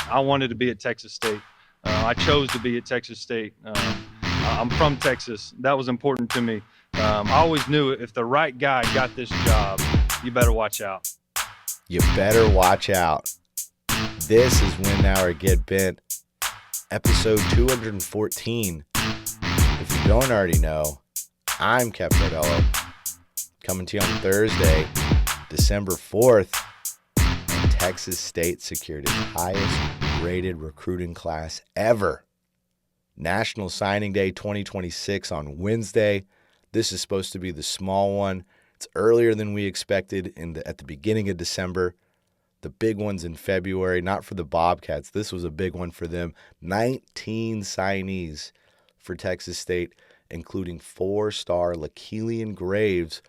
I wanted to be at Texas State. I chose to be at Texas State. I'm from Texas. That was important to me. I always knew if the right guy got this job, you better watch out. You better watch out. This is Win Now or Get Bent, episode 214. If you don't already know, I'm Keff Ciardello, coming to you on Thursday, December 4th. And Texas State secured its highest rated recruiting class ever. National Signing Day 2026 on Wednesday. This is supposed to be the small one. It's earlier than we expected at the beginning of December. The big one's in February, not for the Bobcats. This was a big one for them. 19 signees for Texas State, including four-star Lakelian Graves,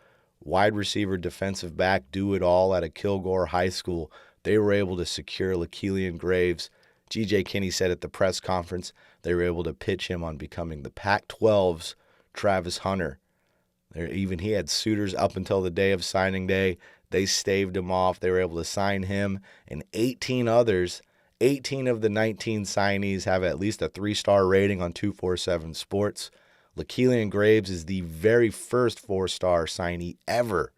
wide receiver, defensive back, do-it-all out of Kilgore High School. They were able to secure Lakelian Graves. G.J. Kinney said at the press conference they were able to pitch him on becoming the Pac-12's Travis Hunter. He had suitors up until the day of signing day. They staved him off. They were able to sign him and 18 others. 18 of the 19 signees have at least a 3-star rating on 247 Sports. Lakelian Graves is the very first 4-star signee ever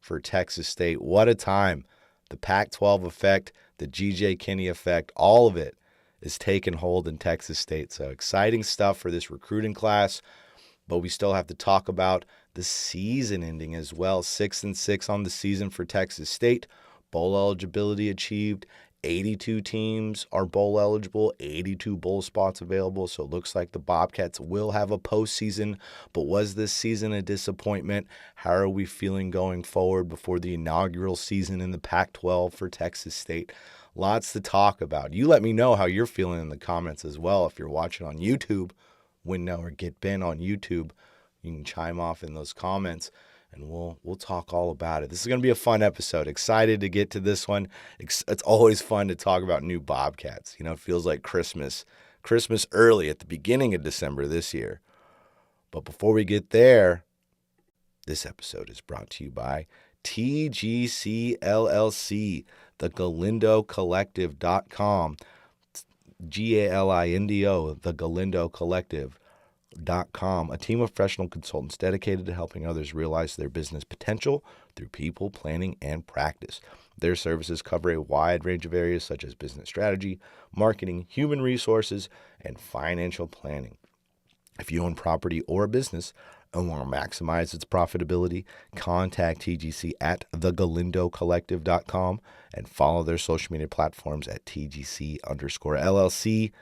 for Texas State. What a time. The Pac-12 effect, the G.J. Kinney effect, all of it is taking hold in Texas State. So exciting stuff for this recruiting class. But we still have to talk about the season ending as well. 6-6 on the season for Texas State. Bowl eligibility achieved. 82 teams are bowl eligible, 82 bowl spots available. So it looks like the Bobcats will have a postseason. But was this season a disappointment? How are we feeling going forward before the inaugural season in the Pac-12 for Texas State? Lots to talk about. You let me know how you're feeling in the comments as well. If you're watching on YouTube, Win Now or Get Bent on YouTube, you can chime off in those comments, and we'll talk all about it. This is going to be a fun episode. Excited to get to this one. It's always fun to talk about new Bobcats. You know, it feels like Christmas early at the beginning of December this year. But before we get there, this episode is brought to you by TGC LLC, the GalindoCollective.com. Galindo, the GalindoCollective.com, a team of professional consultants dedicated to helping others realize their business potential through people, planning, and practice. Their services cover a wide range of areas such as business strategy, marketing, human resources, and financial planning. If you own property or a business and want to maximize its profitability, contact TGC at thegalindocollective.com and follow their social media platforms at TGC_LLC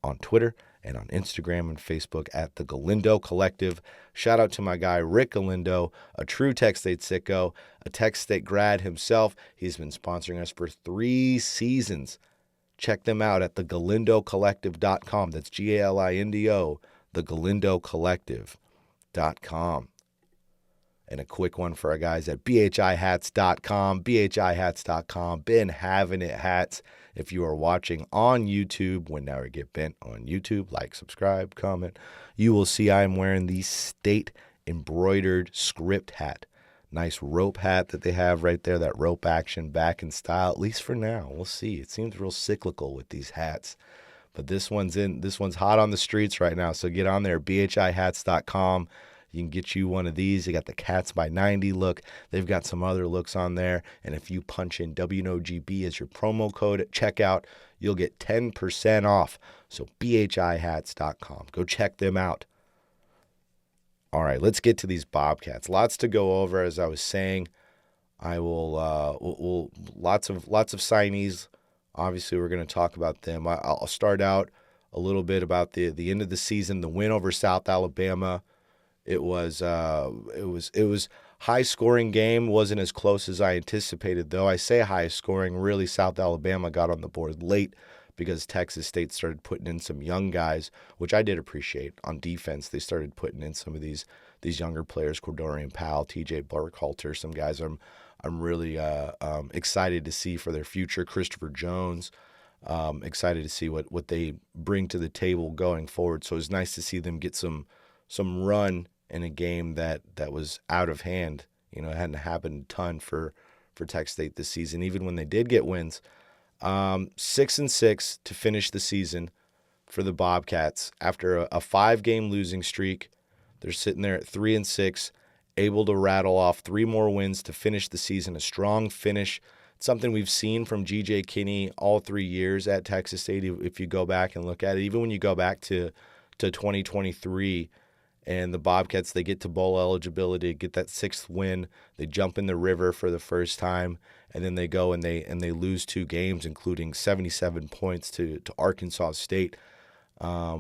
on Twitter and on Instagram and Facebook at the Galindo Collective. Shout out to my guy, Rick Galindo, a true Tech State sicko, a Tech State grad himself. He's been sponsoring us for 3 seasons. Check them out at thegalindocollective.com. That's Galindo, thegalindocollective.com. And a quick one for our guys at bhihats.com. bhihats.com. Been having it hats. If you are watching on YouTube, Win Now or Get Bent on YouTube, like, subscribe, comment. You will see I am wearing the State embroidered script hat. Nice rope hat that they have right there. That rope action back in style, at least for now. We'll see. It seems real cyclical with these hats. But this one's hot on the streets right now. So get on there, bhihats.com. You can get you one of these. They got the Cats by 90 look. They've got some other looks on there. And if you punch in WNOGB as your promo code at checkout, you'll get 10% off. So bhihats.com. Go check them out. All right, let's get to these Bobcats. Lots to go over, as I was saying. I will lots of signees. Obviously, we're going to talk about them. I'll start out a little bit about the end of the season, the win over South Alabama. It was high scoring game. Wasn't as close as I anticipated, though. I say high scoring. Really, South Alabama got on the board late because Texas State started putting in some young guys, which I did appreciate. On defense, they started putting in some of these younger players, Cordorian Powell, T.J. Burkhalter, some guys I'm really excited to see for their future. Christopher Jones, excited to see what they bring to the table going forward. So it's nice to see them get some run in a game that was out of hand. You know, it hadn't happened a ton for Tech State this season. Even when they did get wins, 6-6 to finish the season for the Bobcats after a 5-game losing streak. They're sitting there at 3-6, able to rattle off 3 more wins to finish the season. A strong finish, something we've seen from G.J. Kinney all 3 years at Texas State. If you go back and look at it, even when you go back to 2023. And the Bobcats, they get to bowl eligibility, get that 6th win. They jump in the river for the first time, and then they go and they lose 2 games, including 77 points to Arkansas State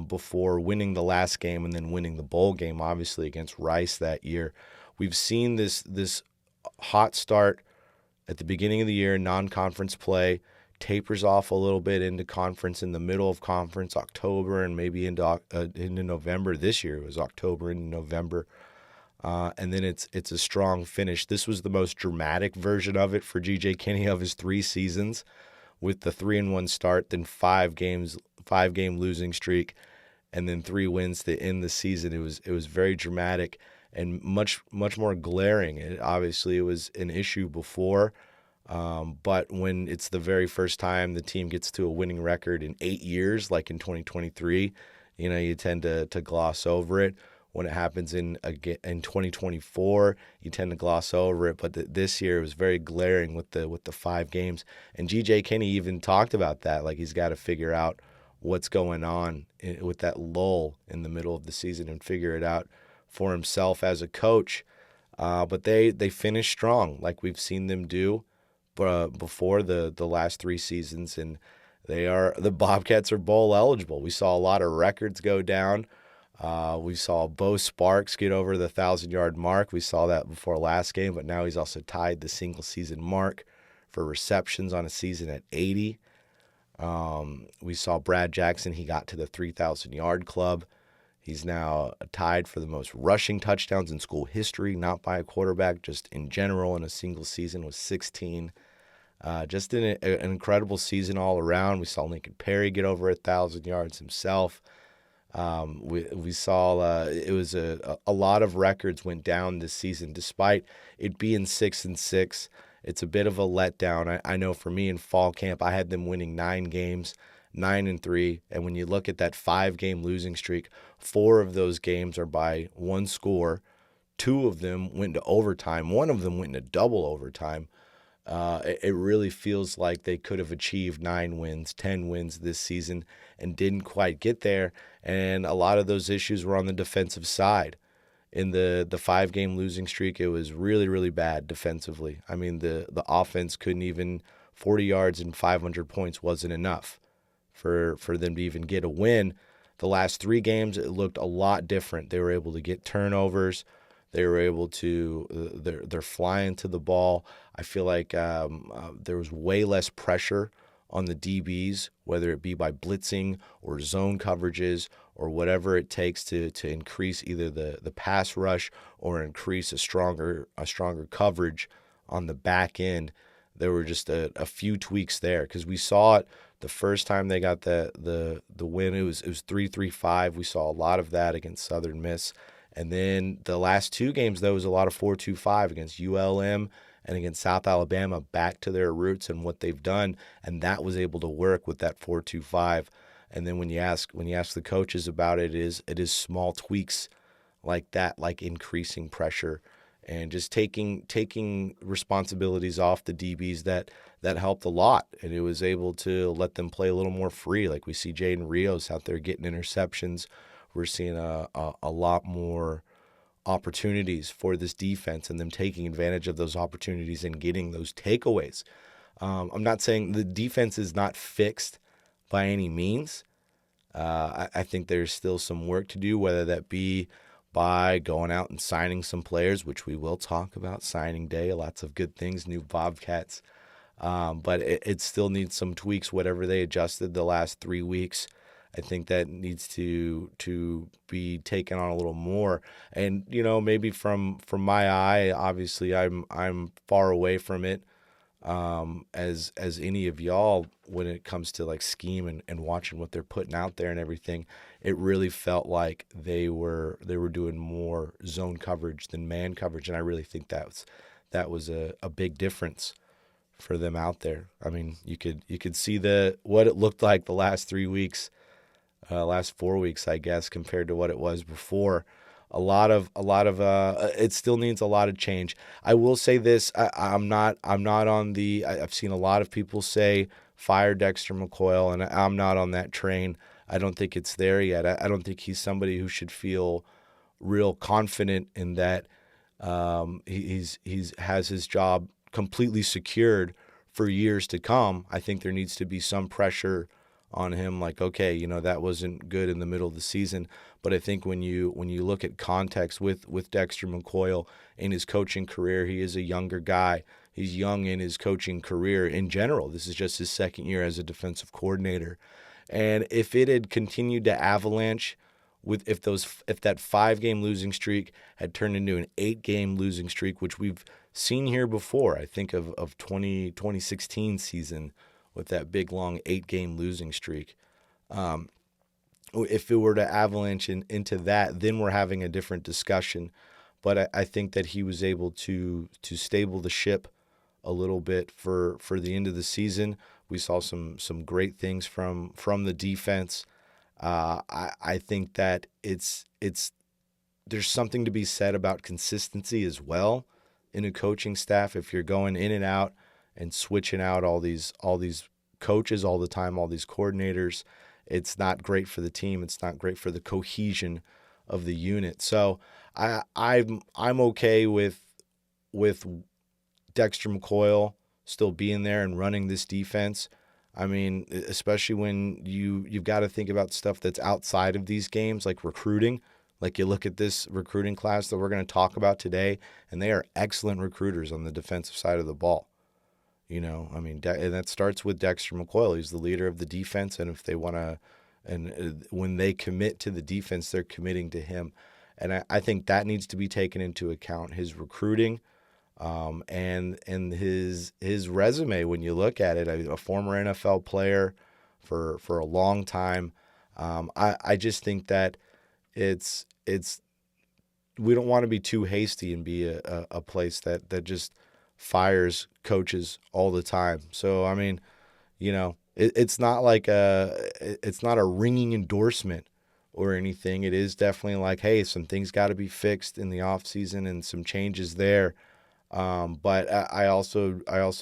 before winning the last game and then winning the bowl game, obviously, against Rice that year. We've seen this hot start at the beginning of the year, non-conference play, tapers off a little bit into conference in the middle of conference, October, and maybe into November. This year it was October into November, and then it's a strong finish. This was the most dramatic version of it for G.J. Kinney of his 3 seasons, with the 3-1 start, then 5-game losing streak, and then 3 wins to end the season. It was very dramatic and much more glaring. Obviously, it was an issue before. But when it's the very first time the team gets to a winning record in 8 years, like in 2023, you tend to gloss over it. When it happens in 2024, you tend to gloss over it. But this year it was very glaring with the 5 games. And G.J. Kinney even talked about that, like he's got to figure out what's going on with that lull in the middle of the season and figure it out for himself as a coach. But they finished strong, like we've seen them do before the last 3 seasons, and the Bobcats are bowl eligible. We saw a lot of records go down. We saw Bo Sparks get over the 1,000-yard mark. We saw that before last game, but now he's also tied the single season mark for receptions on a season at 80. We saw Brad Jackson. He got to the 3,000-yard club. He's now tied for the most rushing touchdowns in school history, not by a quarterback, just in general in a single season, with 16. Just an incredible season all around. We saw Lincoln Perry get over 1,000 yards himself. We saw it was a lot of records went down this season, despite it being 6-6. It's a bit of a letdown. I know for me in fall camp, I had them winning 9 games, 9-3, and when you look at that 5-game losing streak, 4 of those games are by 1 score. 2 of them went to overtime. 1 of them went into double overtime. It really feels like they could have achieved 9 wins, 10 wins this season and didn't quite get there. And a lot of those issues were on the defensive side. In the 5-game losing streak, it was really, really bad defensively. I mean, the offense couldn't even, 40 yards and 500 points wasn't enough for them to even get a win. The last 3 games, it looked a lot different. They were able to get turnovers. They were able to, they're flying to the ball. I feel like there was way less pressure on the DBs, whether it be by blitzing or zone coverages or whatever it takes to increase either the pass rush or increase a stronger coverage on the back end. There were just a few tweaks there, because we saw it the first time they got the win. It was 3-3-5. We saw a lot of that against Southern Miss. And then the last 2 games, though, was a lot of 4-2-5 against ULM and against South Alabama, back to their roots and what they've done, and that was able to work with that 4-2-5. And then when you ask the coaches about it, it is small tweaks like that, like increasing pressure and just taking responsibilities off the DBs that helped a lot, and it was able to let them play a little more free. Like we see Jaden Rios out there getting interceptions. We're seeing a lot more opportunities for this defense and them taking advantage of those opportunities and getting those takeaways. I'm not saying the defense is not fixed by any means. I think there's still some work to do, whether that be by going out and signing some players, which we will talk about, signing day, lots of good things, new Bobcats. But it still needs some tweaks, whatever they adjusted the last 3 weeks. I think that needs to be taken on a little more. And, maybe from my eye, obviously I'm far away from it as any of y'all when it comes to like scheme and watching what they're putting out there and everything. It really felt like they were doing more zone coverage than man coverage, and I really think that was a big difference for them out there. I mean, you could see what it looked like the last 3 weeks, last 4 weeks, I guess, compared to what it was before. A lot of it still needs a lot of change. I will say this: I'm not on the. I've seen a lot of people say fire Dexter McCoyle, and I'm not on that train. I don't think it's there yet. I don't think he's somebody who should feel real confident in that. He's has his job completely secured for years to come. I think there needs to be some pressure on him, like, okay, that wasn't good in the middle of the season. But I think when you look at context with Dexter McCoyle in his coaching career, he is a younger guy. He's young in his coaching career in general. This is just his second year as a defensive coordinator. And if it had continued to avalanche, if that 5-game losing streak had turned into an 8-game losing streak, which we've seen here before, I think of 2016 season with that big long 8-game losing streak. If it were to avalanche into that, then we're having a different discussion. But I think that he was able to stable the ship a little bit for the end of the season. We saw some great things from the defense. I think that there's something to be said about consistency as well in a coaching staff. If you're going in and out and switching out all these coaches all the time, all these coordinators, it's not great for the team. It's not great for the cohesion of the unit. So I'm okay with Dexter McCoyle still being there and running this defense. I mean, especially when you've got to think about stuff that's outside of these games, like recruiting. Like, you look at this recruiting class that we're going to talk about today, and they are excellent recruiters on the defensive side of the ball. I mean, and that starts with Dexter McCoyle. He's the leader of the defense, and if they want to, and when they commit to the defense, they're committing to him. And I think that needs to be taken into account, his recruiting, and his resume. When you look at it, a former NFL player for a long time. I just think that it's we don't want to be too hasty and be a place that just fires coaches all the time. So I mean, it's not like it's not a ringing endorsement or anything. It is definitely like, hey, some things got to be fixed in the off season and some changes there. But I also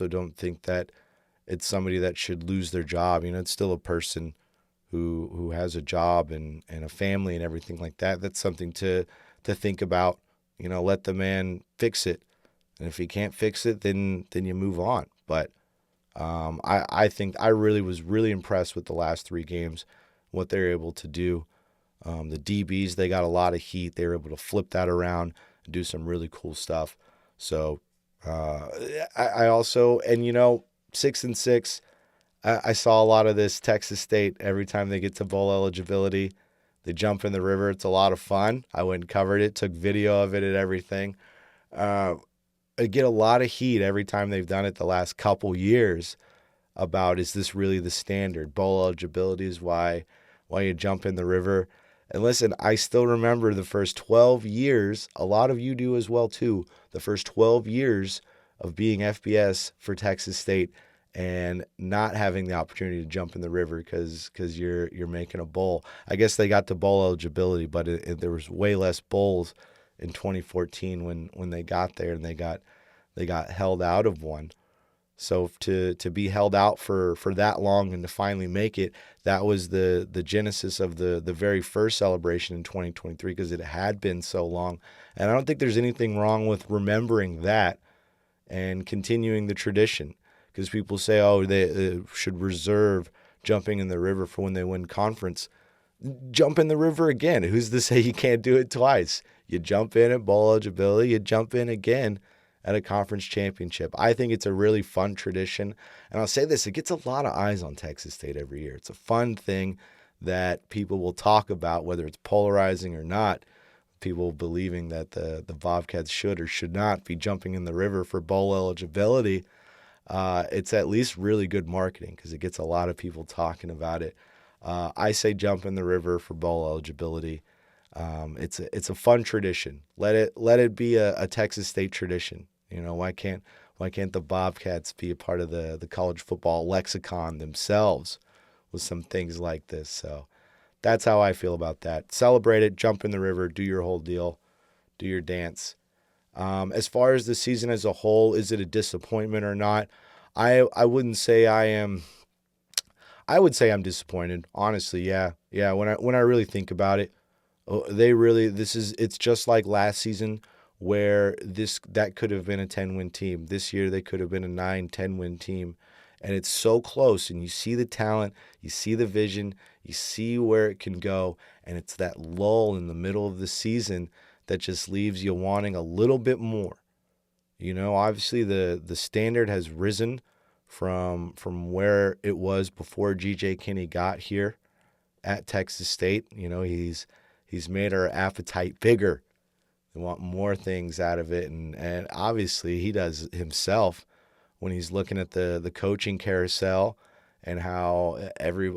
don't think that it's somebody that should lose their job. It's still a person who has a job and a family and everything like that. That's something to think about. Let the man fix it. And if he can't fix it, then you move on. But I think I was really impressed with the last 3 games, what they're able to do. The DBs, they got a lot of heat. They were able to flip that around and do some really cool stuff. So I also, and 6-6, I saw a lot of this Texas State every time they get to bowl eligibility. They jump in the river. It's a lot of fun. I went and covered it, took video of it and everything. I get a lot of heat every time they've done it the last couple years about, is this really the standard? Bowl eligibility is why you jump in the river. And listen, I still remember the first 12 years, a lot of you do as well too, the first 12 years of being FBS for Texas State and not having the opportunity to jump in the river because you're making a bowl. I guess they got to bowl eligibility, but there was way less bowls in 2014 when they got there, and they got held out of one. So to be held out for that long and to finally make it, that was the genesis of the very first celebration in 2023, because it had been so long. And I don't think there's anything wrong with remembering that and continuing the tradition, because people say, oh, they should reserve jumping in the river for when they win conference. Jump in the river again. Who's to say you can't do it twice? You jump in at bowl eligibility, you jump in again at a conference championship. I think it's a really fun tradition. And I'll say this, it gets a lot of eyes on Texas State every year. It's a fun thing that people will talk about, whether it's polarizing or not. People believing that the Bobcats should or should not be jumping in the river for bowl eligibility. It's at least really good marketing because it gets a lot of people talking about it. I say jump in the river for bowl eligibility. It's a fun tradition. Let it be a Texas State tradition. Why can't Why can't the Bobcats be a part of the college football lexicon themselves with some things like this? So that's how I feel about that. Celebrate it, jump in the river, do your whole deal, do your dance. As far as the season as a whole, is it a disappointment or not? I wouldn't say I am. I would say I'm disappointed, honestly. Yeah, yeah. When I really think about it, it's just like last season where that could have been a 10-win team. This year they could have been a 9-10 win team, and it's so close. And you see the talent, you see the vision, you see where it can go, and it's that lull in the middle of the season that just leaves you wanting a little bit more. Obviously the standard has risen from where it was before GJ Kinney got here at Texas State. He's made our appetite bigger. We want more things out of it, and obviously he does himself when he's looking at the coaching carousel and how every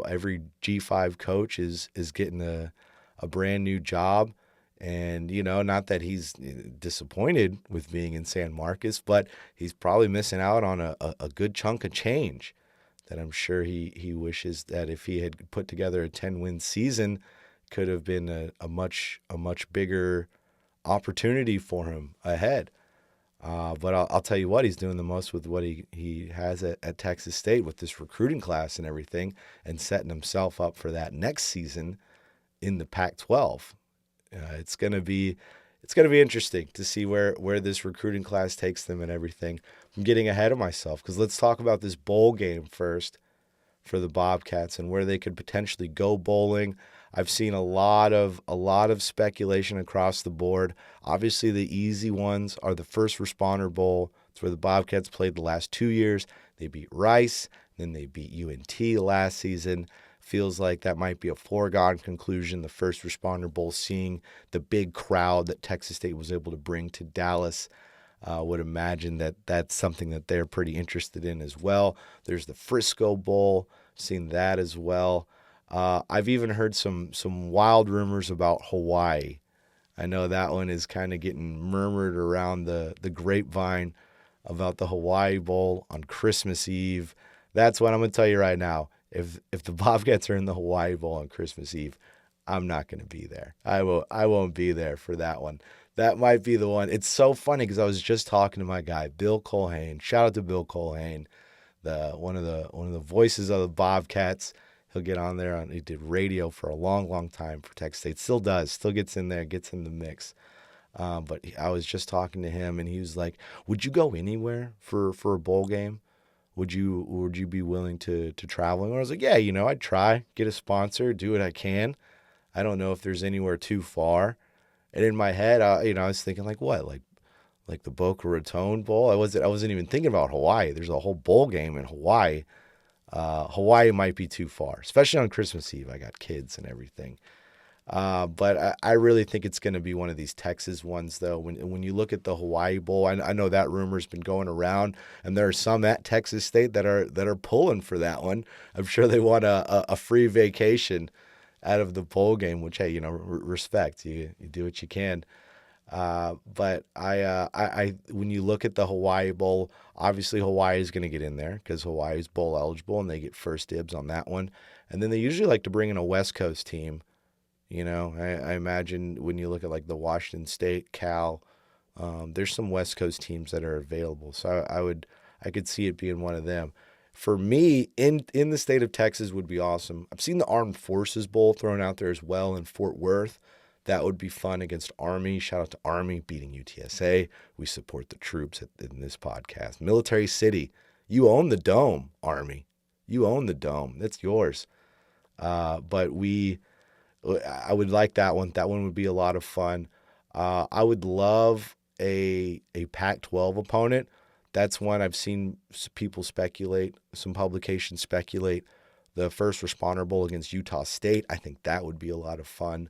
G5 coach is getting a brand new job. And, not that he's disappointed with being in San Marcos, but he's probably missing out on a good chunk of change that I'm sure he wishes that if he had put together a 10-win season, could have been a much bigger opportunity for him ahead. But I'll tell you what, he's doing the most with what he has at Texas State with this recruiting class and everything, and setting himself up for that next season in the Pac-12. It's gonna be interesting to see where this recruiting class takes them and everything. I'm getting ahead of myself because let's talk about this bowl game first for the Bobcats and where they could potentially go bowling. I've seen a lot of speculation across the board. Obviously, the easy ones are the First Responder Bowl. It's where the Bobcats played the last 2 years. They beat Rice, then they beat UNT last season. Feels like that might be a foregone conclusion. The First Responder Bowl, seeing the big crowd that Texas State was able to bring to Dallas, would imagine that that's something that they're pretty interested in as well. There's the Frisco Bowl, seen that as well. I've even heard some wild rumors about Hawaii. I know that one is kind of getting murmured around the grapevine about the Hawaii Bowl on Christmas Eve. That's what I'm going to tell you right now. If the Bobcats are in the Hawaii Bowl on Christmas Eve, I'm not going to be there. I won't be there for that one. That might be the one. It's so funny because I was just talking to my guy Bill Colhane. Shout out to Bill Colhane, one of the voices of the Bobcats. He'll get on there. He did radio for a long time for Texas State. Still does. Still gets in there. Gets in the mix. But I was just talking to him, and he was like, "Would you go anywhere for a bowl game? Would you be willing to travel?" And I was like, "Yeah, I'd try, get a sponsor, do what I can. I don't know if there's anywhere too far." And in my head, I was thinking like the Boca Raton Bowl. I wasn't even thinking about Hawaii. There's a whole bowl game in Hawaii. Hawaii might be too far, especially on Christmas Eve. I got kids and everything. But I really think it's going to be one of these Texas ones, though. When you look at the Hawaii Bowl, I know that rumor's been going around, and there are some at Texas State that are pulling for that one. I'm sure they want a free vacation out of the bowl game, which, hey, respect. You do what you can. But I when you look at the Hawaii Bowl, obviously Hawaii is going to get in there because Hawaii is bowl eligible, and they get first dibs on that one. And then they usually like to bring in a West Coast team. I imagine when you look at like the Washington State, Cal, there's some West Coast teams that are available. So I could see it being one of them. For me, in the state of Texas would be awesome. I've seen the Armed Forces Bowl thrown out there as well in Fort Worth. That would be fun against Army. Shout out to Army beating UTSA. We support the troops in this podcast. Military City. You own the dome, Army. You own the dome. That's yours. But I would like that one. That one would be a lot of fun. I would love a Pac-12 opponent. That's one I've seen people speculate, some publications speculate. The First Responder Bowl against Utah State. I think that would be a lot of fun.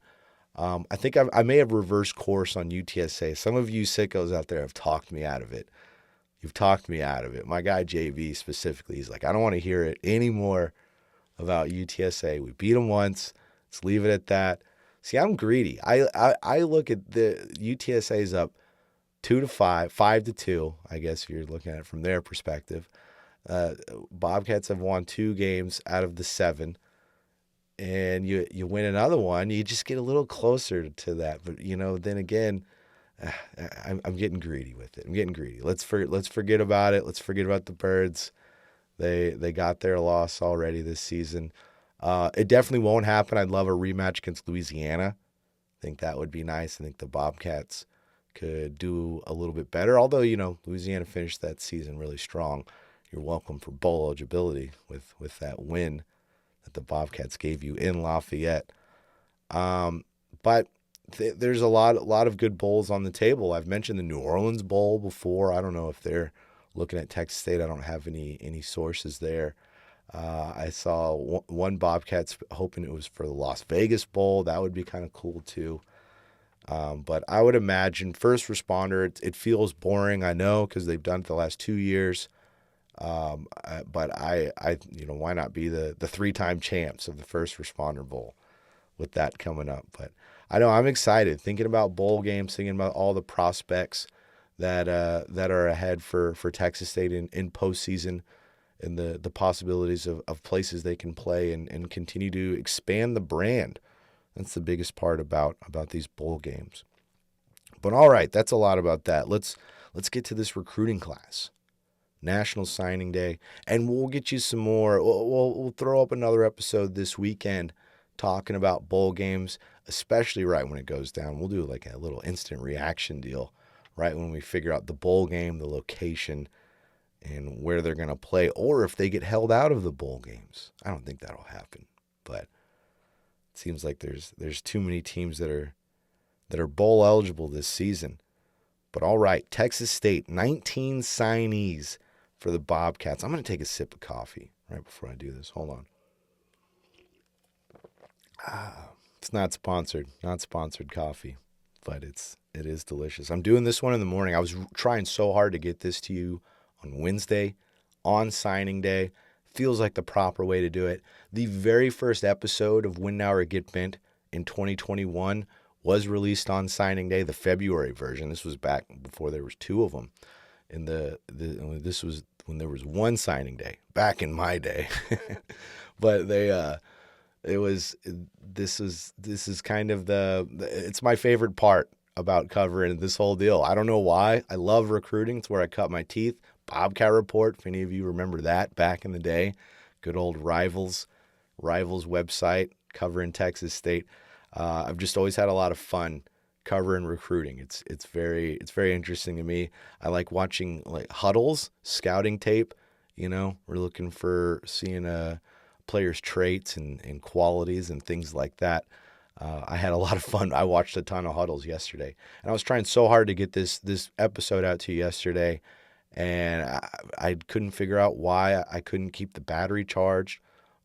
I think I may have reversed course on UTSA. Some of you sickos out there have talked me out of it. You've talked me out of it. My guy JV specifically, he's like, I don't want to hear it anymore about UTSA. We beat them once. Let's leave it at that. See, I'm greedy. I look at the UTSA's up 2-5, 5-2, I guess if you're looking at it from their perspective. Bobcats have won 2 games out of the 7, and you win another one, you just get a little closer to that. But then again, I'm getting greedy with it. I'm getting greedy. Let's forget about it. Let's forget about the Birds. They got their loss already this season. It definitely won't happen. I'd love a rematch against Louisiana. I think that would be nice. I think the Bobcats could do a little bit better. Although, Louisiana finished that season really strong. You're welcome for bowl eligibility with that win that the Bobcats gave you in Lafayette. But there's a lot of good bowls on the table. I've mentioned the New Orleans Bowl before. I don't know if they're looking at Texas State. I don't have any sources there. I saw one Bobcats hoping it was for the Las Vegas Bowl. That would be kind of cool too. But I would imagine first responder, it feels boring, I know, because they've done it the last 2 years. But I why not be the 3-time champs of the first responder bowl with that coming up? But I know I'm excited thinking about bowl games, thinking about all the prospects that are ahead for Texas State in postseason, and the possibilities of places they can play and continue to expand the brand. That's the biggest part about these bowl games. But all right, that's a lot about that. Let's get to this recruiting class. National Signing Day, and we'll get you some more. We'll throw up another episode this weekend talking about bowl games, especially right when it goes down. We'll do like a little instant reaction deal right when we figure out the bowl game, the location, and where they're going to play, or if they get held out of the bowl games. I don't think that'll happen, but it seems like there's too many teams that are bowl eligible this season. But all right, Texas State, 19 signees for the Bobcats. I'm going to take a sip of coffee right before I do this. Hold on. It's not sponsored coffee, but it is delicious. I'm doing this one in the morning. I was trying so hard to get this to you on Wednesday, on signing day. Feels like the proper way to do it. The very first episode of Win Now or Get Bent in 2021 was released on signing day, the February version. This was back before there was 2 of them. And this was when there was 1 signing day back in my day. But this is kind of it's my favorite part about covering this whole deal. I don't know why. I love recruiting. It's where I cut my teeth. Bobcat Report, if any of you remember that back in the day. Good old Rivals website covering Texas State. I've just always had a lot of fun covering recruiting. It's very interesting to me. I like watching like huddles, scouting tape. We're looking for seeing a players' traits and qualities and things like that. I had a lot of fun. I watched a ton of huddles yesterday, and I was trying so hard to get this episode out to you yesterday, and I couldn't figure out why I couldn't keep the battery charged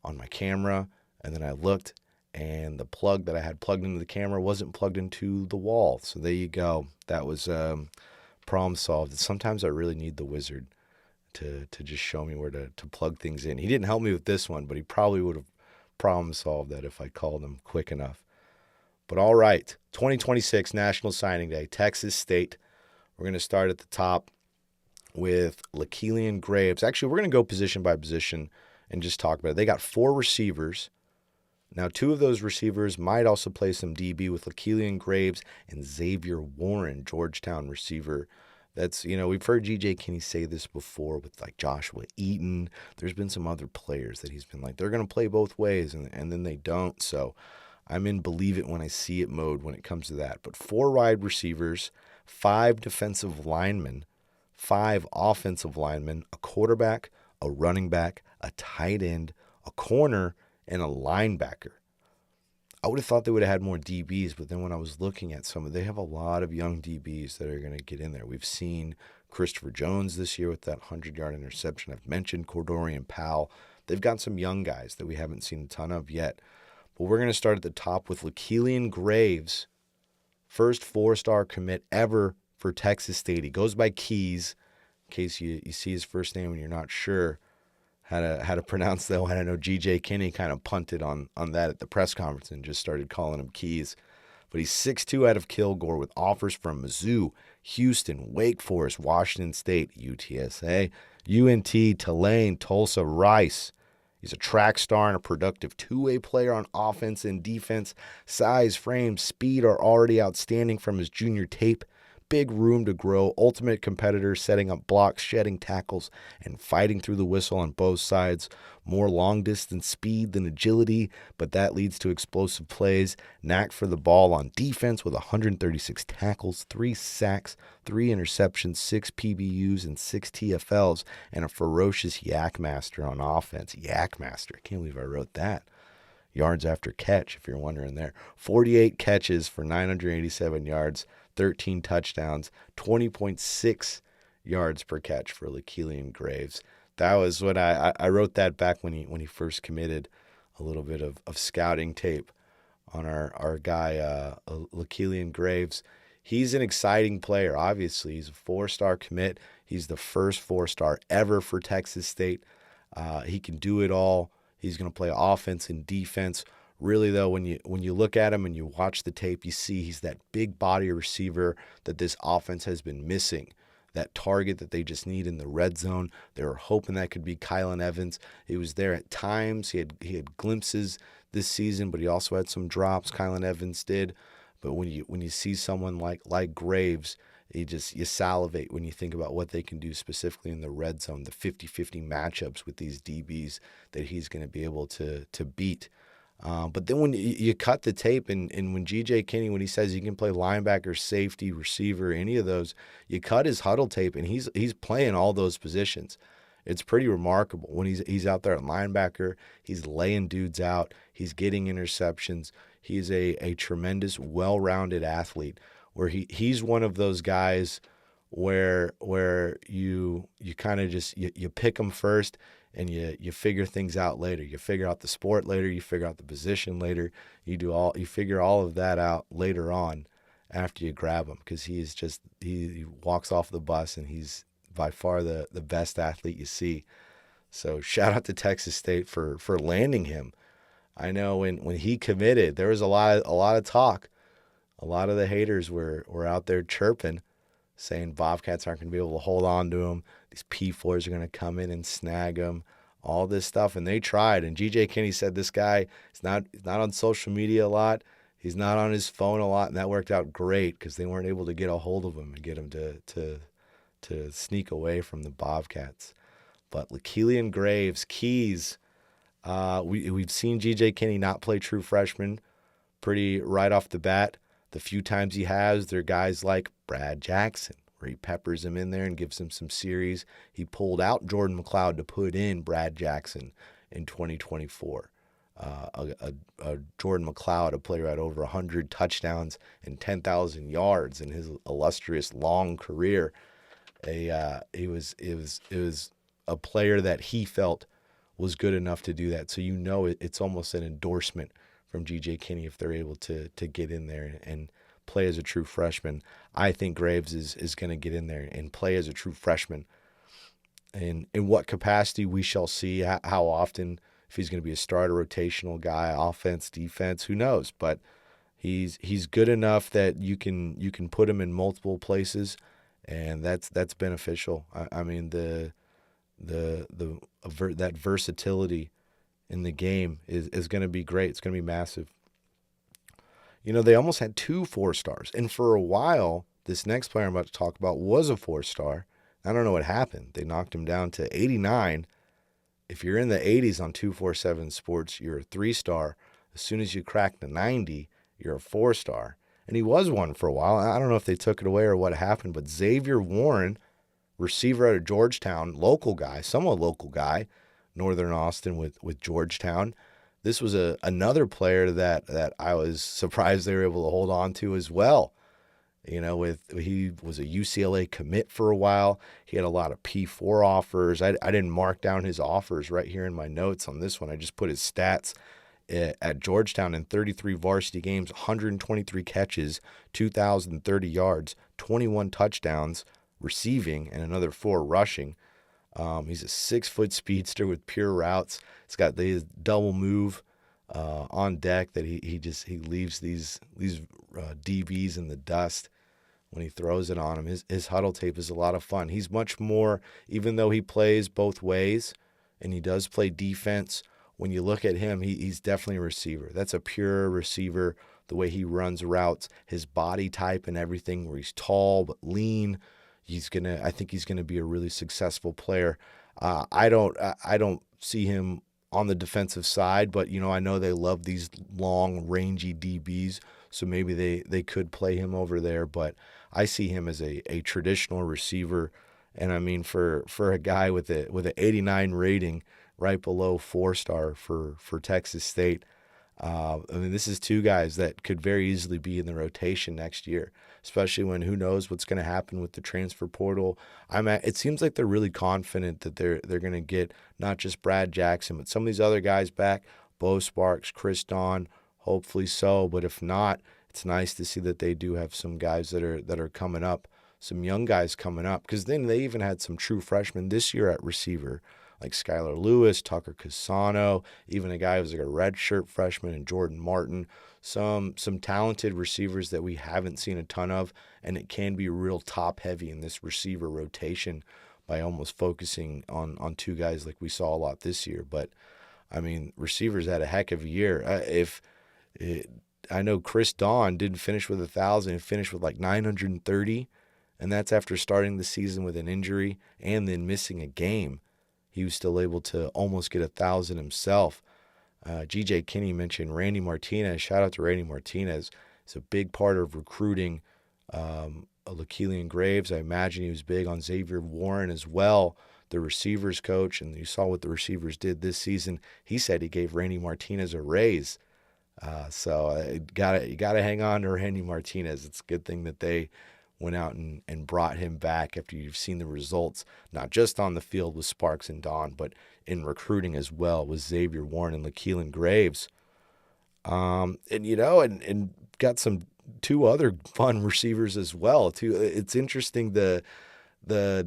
on my camera. And then I looked, and the plug that I had plugged into the camera wasn't plugged into the wall. So there you go. That was problem solved. Sometimes I really need the wizard to just show me where to plug things in. He didn't help me with this one, but he probably would have problem solved that if I called him quick enough. But all right, 2026 National Signing Day, Texas State. We're going to start at the top with LaKelian Graves. Actually, we're going to go position by position and just talk about it. They got 4 receivers. Now, 2 of those receivers might also play some DB with LaKelian Graves and Xavier Warren, Georgetown receiver. That's, we've heard G.J. Kinney say this before with like Joshua Eaton. There's been some other players that he's been like, they're going to play both ways, and then they don't. So I'm in believe it when I see it mode when it comes to that. But 4 wide receivers, 5 defensive linemen, 5 offensive linemen, a quarterback, a running back, a tight end, a corner, and a linebacker. I would have thought they would have had more DBs, but then when I was looking at they have a lot of young DBs that are going to get in there. We've seen Christopher Jones this year with that 100-yard interception. I've mentioned Cordorian Powell. They've got some young guys that we haven't seen a ton of yet. But we're going to start at the top with LaKelian Graves, first 4-star commit ever for Texas State. He goes by Keys, in case you see his first name and you're not sure how to pronounce that one. I know G.J. Kinney kind of punted on that at the press conference and just started calling him Keys. but he's 6'2" out of Kilgore with offers from Mizzou, Houston, Wake Forest, Washington State, UTSA, UNT, Tulane, Tulsa, Rice. He's a track star and a productive two-way player on offense and defense. Size, frame, speed are already outstanding from his junior tape. Big room to grow, ultimate competitor, setting up blocks, shedding tackles, and fighting through the whistle on both sides. More long-distance speed than agility, but that leads to explosive plays. Knack for the ball on defense with 136 tackles, 3 sacks, 3 interceptions, 6 PBUs, and 6 TFLs, and a ferocious yak master on offense. Yak master, I can't believe I wrote that. Yards after catch, if you're wondering there. 48 catches for 987 yards, 13 touchdowns, 20.6 yards per catch for Kilgore Graves. That was what I wrote that back when he first committed. A little bit of scouting tape on our guy Kilgore Graves. He's an exciting player, obviously. He's a 4-star commit. He's the first 4-star ever for Texas State. He can do it all. He's going to play offense and defense. Really, though, when you look at him and you watch the tape, you see he's that big body receiver that this offense has been missing. That target that they just need in the red zone. They were hoping that could be Kylan Evans. He was there at times. He had glimpses this season, but he also had some drops. Kylan Evans did. But when you see someone like Graves, you salivate when you think about what they can do specifically in the red zone, the 50-50 matchups with these DBs that he's going to be able to beat. But then when you cut the tape and when G.J. Kinney, when he says he can play linebacker, safety, receiver, any of those, you cut his huddle tape and he's playing all those positions. It's pretty remarkable. When he's out there at linebacker, he's laying dudes out. He's getting interceptions. He's a tremendous, well-rounded athlete where he's one of those guys where you kind of just you pick him first and you figure things out later. You figure out the sport later. You figure out the position later. You figure all of that out later on after you grab him because he walks off the bus and he's by far the best athlete you see. So shout out to Texas State for landing him. I know when he committed, there was a lot of talk. A lot of the haters were out there chirping, saying Bobcats aren't going to be able to hold on to him. These P4s are going to come in and snag him, all this stuff. And they tried. And G.J. Kinney said this guy is not on social media a lot. He's not on his phone a lot. And that worked out great because they weren't able to get a hold of him and get him to sneak away from the Bobcats. But Kilgore Graves, keys. We've seen G.J. Kinney not play true freshman pretty right off the bat. The few times he has, they're guys like Brad Jackson, where he peppers him in there and gives him some series. He pulled out Jordan McLeod to put in Brad Jackson in 2024. Jordan McLeod, a player who had over 100 touchdowns and 10,000 yards in his illustrious long career. It was a player that he felt was good enough to do that. So it's almost an endorsement from G.J. Kinney if they're able to get in there and play as a true freshman. I think Graves is going to get in there and play as a true freshman. And in what capacity we shall see, how often, if he's going to be a starter, rotational guy, offense, defense, who knows? But he's good enough that you can put him in multiple places, and that's beneficial. I mean that versatility in the game is going to be great. It's going to be massive. They almost had 2 4-stars. And for a while, this next player I'm about to talk about was a 4-star. I don't know what happened. They knocked him down to 89. If you're in the 80s on 247 Sports, you're a 3-star. As soon as you crack the 90, you're a 4-star. And he was one for a while. I don't know if they took it away or what happened, but Xavier Warren, receiver out of Georgetown, somewhat local guy, Northern Austin with Georgetown. This was another player that I was surprised they were able to hold on to as well. He was a UCLA commit for a while. He had a lot of P4 offers. I didn't mark down his offers right here in my notes on this one. I just put his stats at Georgetown in 33 varsity games, 123 catches, 2,030 yards, 21 touchdowns receiving, and another 4 rushing. He's a 6-foot speedster with pure routes. He's got the double move on deck that he leaves these DBs in the dust when he throws it on him. His huddle tape is a lot of fun. He's much more, even though he plays both ways and he does play defense, when you look at him, he's definitely a receiver. That's a pure receiver, the way he runs routes, his body type and everything, where he's tall but lean. I think he's gonna be a really successful player. I don't see him on the defensive side, but I know they love these long, rangy DBs, so maybe they could play him over there. But I see him as a traditional receiver, and I mean for a guy with an 89 rating, right below 4-star for Texas State. I mean, this is two guys that could very easily be in the rotation next year, especially when who knows what's going to happen with the transfer portal. It seems like they're really confident that they're going to get not just Brad Jackson, but some of these other guys back, Bo Sparks, Chris Don, hopefully so. But if not, it's nice to see that they do have some guys that are coming up, some young guys coming up, because then they even had some true freshmen this year at receiver, like Skylar Lewis, Tucker Casano, even a guy who was like a redshirt freshman, and Jordan Martin. Some talented receivers that we haven't seen a ton of, and it can be real top-heavy in this receiver rotation by almost focusing on two guys like we saw a lot this year. But, I mean, receivers had a heck of a year. I know Chris Don didn't finish with 1,000, he finished with like 930, and that's after starting the season with an injury and then missing a game. He was still able to almost get 1,000 himself. G.J. Kinney mentioned Randy Martinez. Shout out to Randy Martinez. He's a big part of recruiting LaKeelian Graves. I imagine he was big on Xavier Warren as well, the receivers coach, and you saw what the receivers did this season. He said he gave Randy Martinez a raise. So you gotta hang on to Randy Martinez. It's a good thing that they went out and brought him back after you've seen the results, not just on the field with Sparks and Don, but in recruiting as well with Xavier Warren and LaKeelian Graves. And got some two other fun receivers as well too. It's interesting the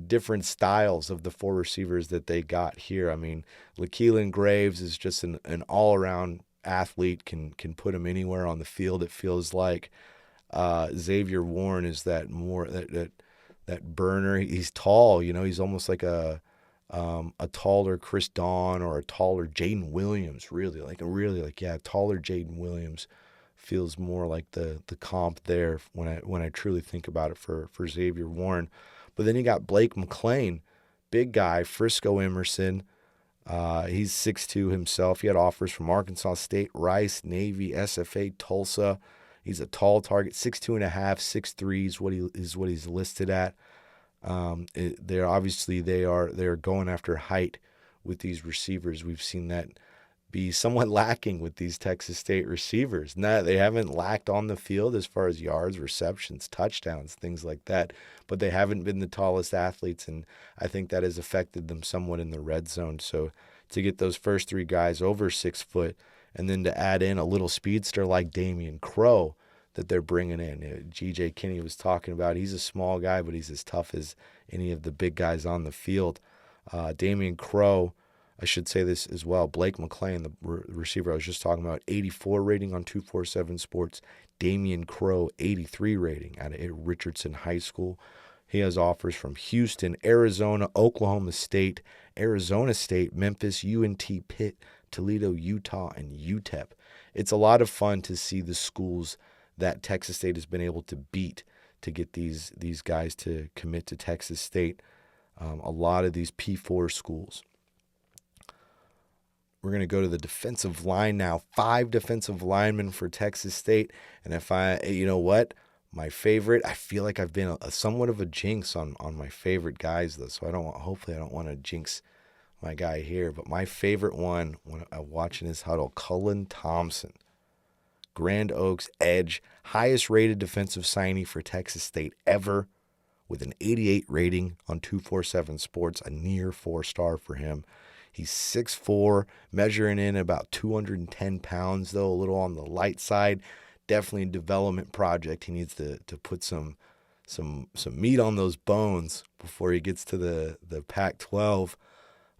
different styles of the four receivers that they got here. I mean, LaKeelian Graves is just an all-around athlete, can put him anywhere on the field, it feels like. Xavier Warren is that burner. He's tall, he's almost like a taller Chris Don or a taller Jaden Williams, taller Jaden Williams feels more like the comp there when I truly think about it for Xavier Warren. But then you got Blake McLean, big guy, Frisco Emerson. He's 6'2" himself. He had offers from Arkansas State, Rice, Navy, SFA, Tulsa. He's a tall target, 6'2.5", 6'3" is what he's listed at. They're going after height with these receivers. We've seen that be somewhat lacking with these Texas State receivers. They haven't lacked on the field as far as yards, receptions, touchdowns, things like that, but they haven't been the tallest athletes, and I think that has affected them somewhat in the red zone. So to get those first three guys over 6 foot, and then to add in a little speedster like Damian Crow that they're bringing in. G.J. Kinney was talking about, he's a small guy, but he's as tough as any of the big guys on the field. Damian Crow, I should say this as well, Blake McLean, the receiver I was just talking about, 84 rating on 247 Sports. Damian Crow, 83 rating out of Richardson High School. He has offers from Houston, Arizona, Oklahoma State, Arizona State, Memphis, UNT, Pitt, Toledo, Utah, and UTEP. It's a lot of fun to see the schools that Texas State has been able to beat to get these guys to commit to Texas State. A lot of these P4 schools. We're going to go to the defensive line now. 5 defensive linemen for Texas State. And my favorite, I feel like I've been somewhat of a jinx on my favorite guys, though. So hopefully I don't want to jinx my guy here. But my favorite one, when I'm watching his huddle, Cullen Thompson. Grand Oaks edge, highest rated defensive signee for Texas State ever, with an 88 rating on 247 Sports, a near 4-star for him. He's 6'4", measuring in about 210 pounds, though a little on the light side. Definitely a development project. He needs to put some meat on those bones before he gets to the Pac-12.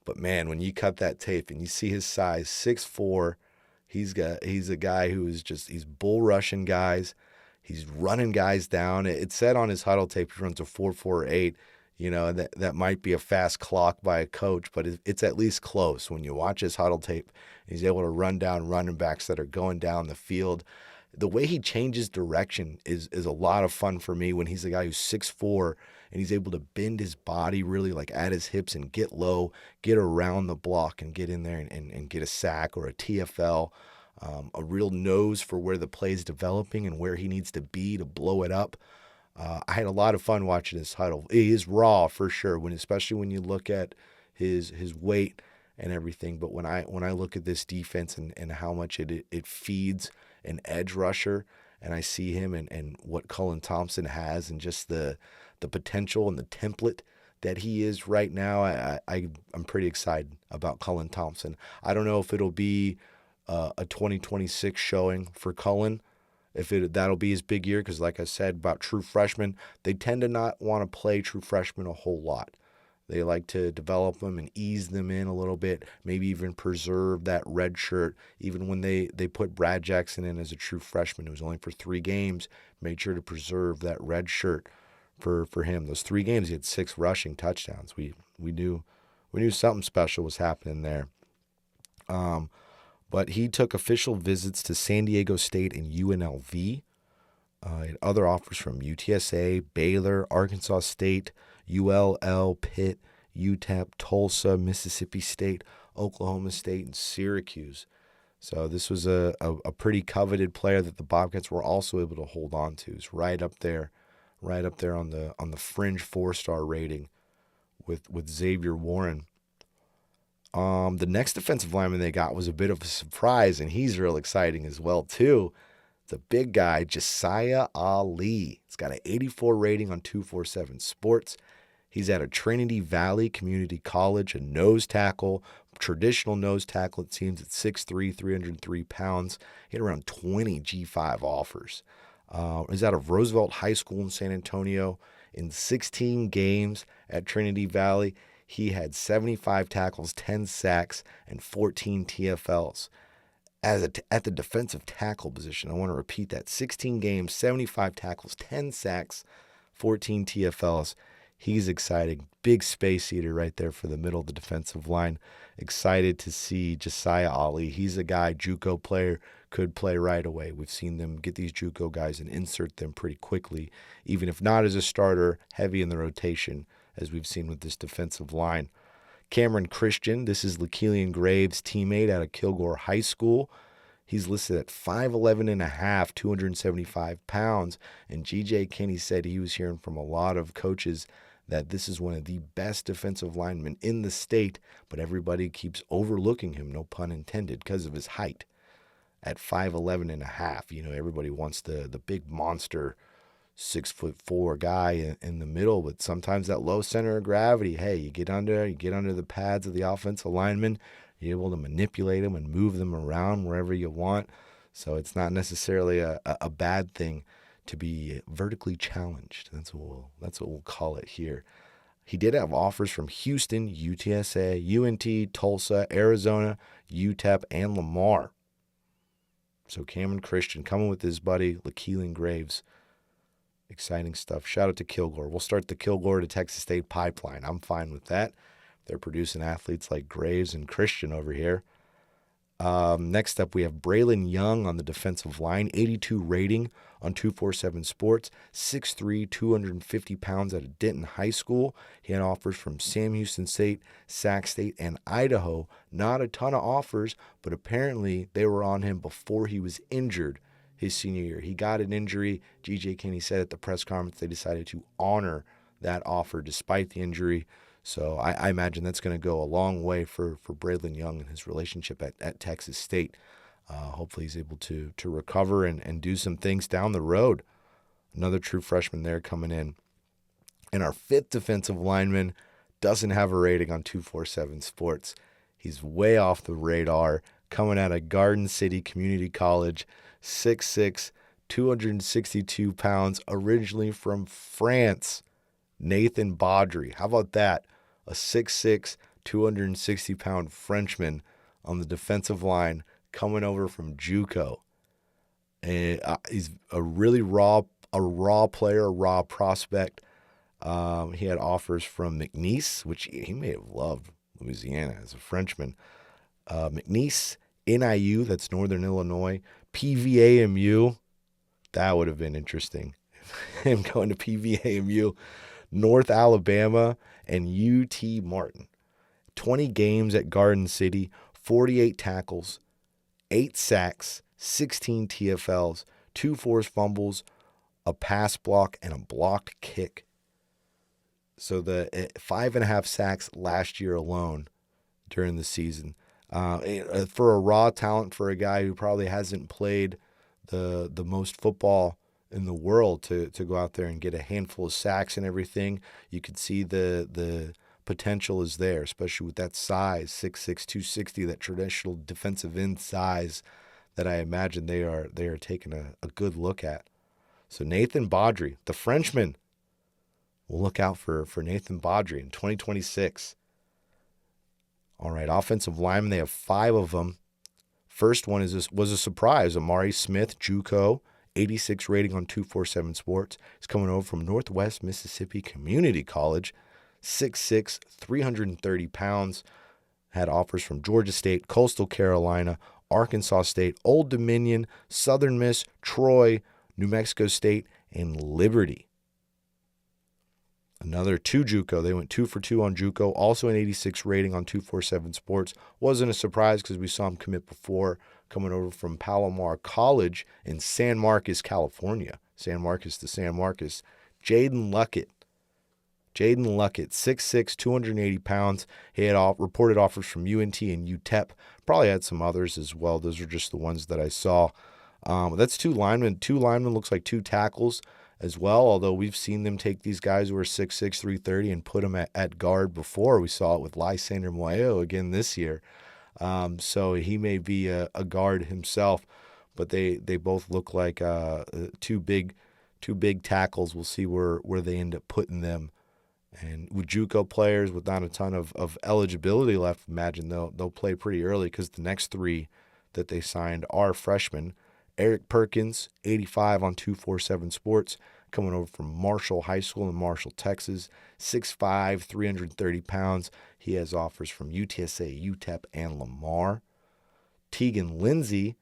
But man, when you cut that tape and you see his size, 6'4", He's a guy who is he's bull rushing guys. He's running guys down. It said on his huddle tape he runs a 4.48. You know, that might be a fast clock by a coach, but it's at least close. When you watch his huddle tape, he's able to run down running backs that are going down the field. The way he changes direction is a lot of fun for me when he's a guy who's 6'4", and he's able to bend his body really like at his hips and get low, get around the block and get in there and get a sack or a TFL. A real nose for where the play is developing and where he needs to be to blow it up. I had a lot of fun watching his huddle. He is raw for sure, especially when you look at his weight and everything. But when I look at this defense and how much it feeds an edge rusher, and I see him and what Cullen Thompson has and just the potential and the template that he is right now, I'm pretty excited about Cullen Thompson. I don't know if it'll be a 2026 showing for Cullen, that'll be his big year, because like I said about true freshmen, they tend to not want to play true freshmen a whole lot. They like to develop them and ease them in a little bit, maybe even preserve that red shirt. Even when they put Brad Jackson in as a true freshman, it was only for 3 games, made sure to preserve that red shirt for him. Those 3 games, he had 6 rushing touchdowns. We knew something special was happening there. But he took official visits to San Diego State and UNLV. He had other offers from UTSA, Baylor, Arkansas State, ULL, Pitt, UTEP, Tulsa, Mississippi State, Oklahoma State, and Syracuse. So this was a pretty coveted player that the Bobcats were also able to hold on to. He's right up there on the fringe 4-star rating with Xavier Warren. The next defensive lineman they got was a bit of a surprise, and he's real exciting as well, too. It's a big guy, Josiah Ali. He's got an 84 rating on 247 Sports. He's at a Trinity Valley Community College, a nose tackle, traditional nose tackle, it seems, at 6'3", 303 pounds. He had around 20 G5 offers. He's out of Roosevelt High School in San Antonio. In 16 games at Trinity Valley, he had 75 tackles, 10 sacks, and 14 TFLs. At the defensive tackle position, I want to repeat that. 16 games, 75 tackles, 10 sacks, 14 TFLs. He's exciting. Big space eater right there for the middle of the defensive line. Excited to see Josiah Ali. He's a guy, JUCO player, could play right away. We've seen them get these JUCO guys and insert them pretty quickly, even if not as a starter, heavy in the rotation, as we've seen with this defensive line. Cameron Christian, this is Lakelian Graves' teammate out of Kilgore High School. He's listed at 5'11 and a half, 275 pounds. And G.J. Kinney said he was hearing from a lot of coaches that this is one of the best defensive linemen in the state, but everybody keeps overlooking him, no pun intended, because of his height. At 5'11 and a half, everybody wants the big monster 6'4" guy in the middle, but sometimes that low center of gravity, hey, you get under the pads of the offensive lineman, you're able to manipulate them and move them around wherever you want. So it's not necessarily a bad thing to be vertically challenged. That's what we'll call it here. He did have offers from Houston, UTSA, UNT, Tulsa, Arizona, UTEP, and Lamar. So Cameron Christian coming with his buddy Lakelian Graves. Exciting stuff. Shout out to Kilgore. We'll start the Kilgore to Texas State pipeline. I'm fine with that. They're producing athletes like Graves and Christian over here. Next up, we have Braylon Young on the defensive line, 82 rating on 247 Sports, 6'3", 250 pounds out of Denton High School. He had offers from Sam Houston State, Sac State, and Idaho. Not a ton of offers, but apparently they were on him before he was injured his senior year. He got an injury. G.J. Kinney said at the press conference they decided to honor that offer despite the injury. So I imagine that's going to go a long way for Braylon Young and his relationship at Texas State. Hopefully he's able to recover and do some things down the road. Another true freshman there coming in. And our 5th defensive lineman doesn't have a rating on 247 Sports. He's way off the radar, coming out of Garden City Community College, 6'6", 262 pounds, originally from France. Nathan Baudry. How about that? A 6'6", 260-pound Frenchman on the defensive line coming over from JUCO. And he's a really raw player, a raw prospect. He had offers from McNeese, which he may have loved Louisiana as a Frenchman. McNeese, NIU, that's Northern Illinois, PVAMU, that would have been interesting. Him going to PVAMU, North Alabama, and UT Martin. 20 games at Garden City, 48 tackles, 8 sacks, 16 TFLs, 2 forced fumbles, a pass block, and a blocked kick. So the 5.5 sacks last year alone during the season. For a raw talent, for a guy who probably hasn't played the most football in the world, to go out there and get a handful of sacks and everything, you could see the potential is there, especially with that size, 6'6", 260, that traditional defensive end size that I imagine they are taking a good look at. So Nathan Baudry, the Frenchman, we'll look out for Nathan Baudry in 2026. All right, offensive linemen, they have 5 of them. First one was a surprise. Amari Smith, JUCO, 86 rating on 247 Sports. He's coming over from Northwest Mississippi Community College, 6'6", 330 pounds. Had offers from Georgia State, Coastal Carolina, Arkansas State, Old Dominion, Southern Miss, Troy, New Mexico State, and Liberty. Another 2 JUCO. They went 2 for 2 on JUCO. Also an 86 rating on 247 Sports. Wasn't a surprise because we saw him commit before, coming over from Palomar College in San Marcos, California. San Marcos to San Marcos. Jaden Luckett, 6'6", 280 pounds. He had reported offers from UNT and UTEP. Probably had some others as well. Those are just the ones that I saw. That's 2 linemen. 2 linemen looks like 2 tackles as well, although we've seen them take these guys who are 6'6", 330 and put them at guard before. We saw it with Lysander Moyo again this year. So he may be a guard himself, but they both look like two big tackles. We'll see where they end up putting them. And with JUCO players with not a ton of eligibility left, imagine they'll play pretty early because the next 3 that they signed are freshmen. Eric Perkins, 85 on 247 Sports, coming over from Marshall High School in Marshall, Texas, 6'5", 330 pounds. He has offers from UTSA, UTEP, and Lamar. Tegan Lindsay,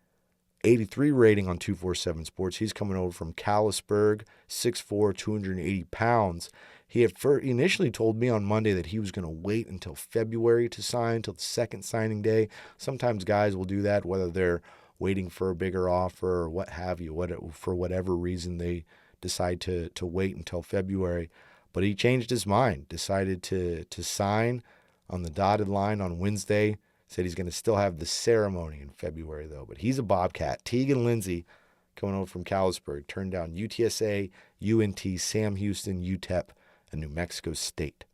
83 rating on 247 Sports. He's coming over from Callisburg, 6'4", 280 pounds. He had initially told me on Monday that he was going to wait until February to sign, until the second signing day. Sometimes guys will do that, whether they're waiting for a bigger offer or what have you, for whatever reason they decide to wait until February. But he changed his mind, decided to sign on the dotted line on Wednesday, said he's going to still have the ceremony in February, though. But he's a Bobcat. Tegan Lindsay, coming over from Callisburg, turned down UTSA, UNT, Sam Houston, UTEP, and New Mexico State.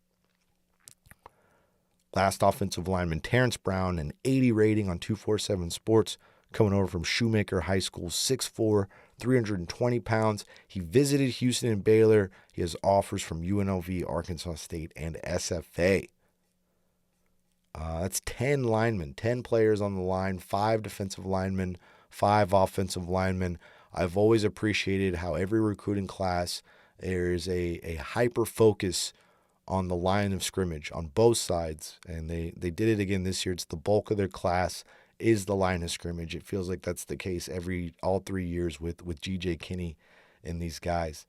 Last offensive lineman, Terrence Brown, an 80 rating on 247 Sports, coming over from Shoemaker High School, 6'4", 320 pounds. He visited Houston and Baylor. He has offers from UNLV, Arkansas State, and SFA. That's 10 linemen, 10 players on the line, 5 defensive linemen, 5 offensive linemen. I've always appreciated how every recruiting class, there's a hyper focus on the line of scrimmage on both sides, and they did it again this year. It's the bulk of their class is the line of scrimmage. It feels like that's the case all 3 years with G.J. Kinney and these guys,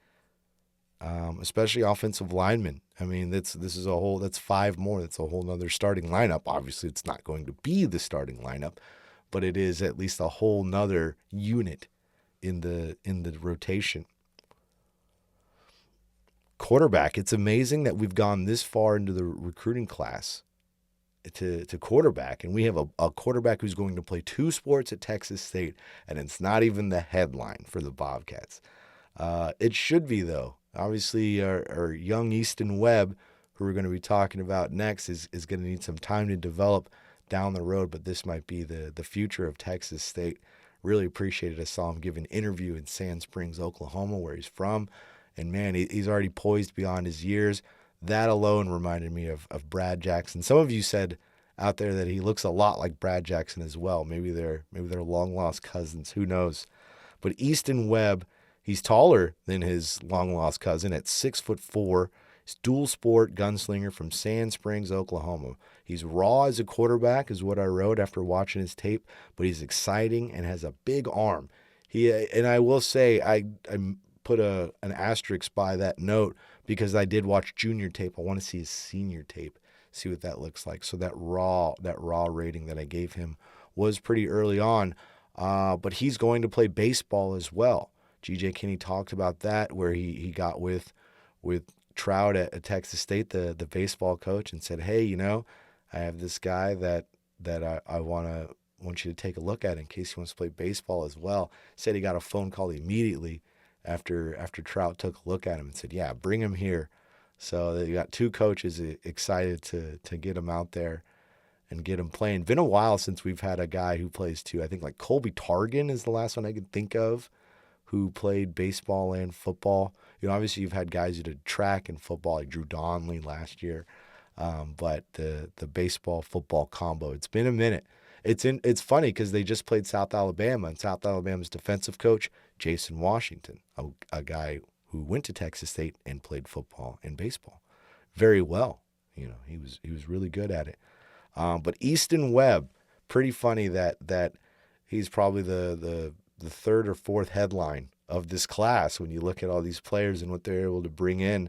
especially offensive linemen. I mean, that's 5 more. That's a whole nother starting lineup. Obviously, it's not going to be the starting lineup, but it is at least a whole nother unit in the rotation. Quarterback. It's amazing that we've gone this far into the recruiting class to quarterback, and we have a quarterback who's going to play 2 sports at Texas State, and it's not even the headline for the Bobcats. It should be, though. Obviously, our young Easton Webb, who we're going to be talking about next, is going to need some time to develop down the road, but this might be the future of Texas State. Really appreciated. I saw him give an interview in Sand Springs, Oklahoma, where he's from, and man, he's already poised beyond his years. That alone reminded me of Brad Jackson. Some of you said out there that he looks a lot like Brad Jackson as well. Maybe they're long lost cousins. Who knows? But Easton Webb, he's taller than his long lost cousin at 6'4". He's dual sport gunslinger from Sand Springs, Oklahoma. He's raw as a quarterback, is what I wrote after watching his tape, but he's exciting and has a big arm. And I will say I put an asterisk by that note because I did watch junior tape. I want to see his senior tape, see what that looks like. So that raw rating that I gave him was pretty early on. But he's going to play baseball as well. G.J. Kinney talked about that, where he got with Trout at Texas State, the baseball coach, and said, hey, I have this guy that I want you to take a look at in case he wants to play baseball as well. Said he got a phone call immediately after Trout took a look at him and said, yeah, bring him here. So you got two coaches excited to get him out there and get him playing. Been a while since we've had a guy who plays too. I think like Colby Targan is the last one I could think of who played baseball and football. Obviously you've had guys who did track and football, like Drew Donnelly last year. But the baseball football combo, it's been a minute. It's funny because they just played South Alabama, and South Alabama's defensive coach, Jason Washington, a guy who went to Texas State and played football and baseball very well. He was really good at it. But Easton Webb, pretty funny that he's probably the third or fourth headline of this class when you look at all these players and what they're able to bring in,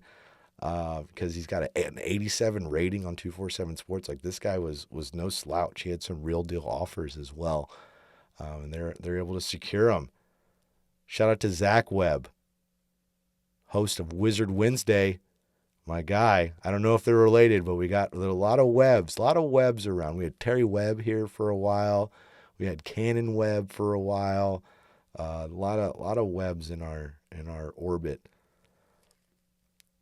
because he's got an 87 rating on 247 Sports. Like, this guy was no slouch. He had some real deal offers as well, and they're able to secure him. Shout out to Zach Webb, host of Wizard Wednesday. My guy, I don't know if they're related, but we got a lot of Webbs around. We had Terry Webb here for a while. We had Cannon Webb for a while. A lot of Webbs in our orbit.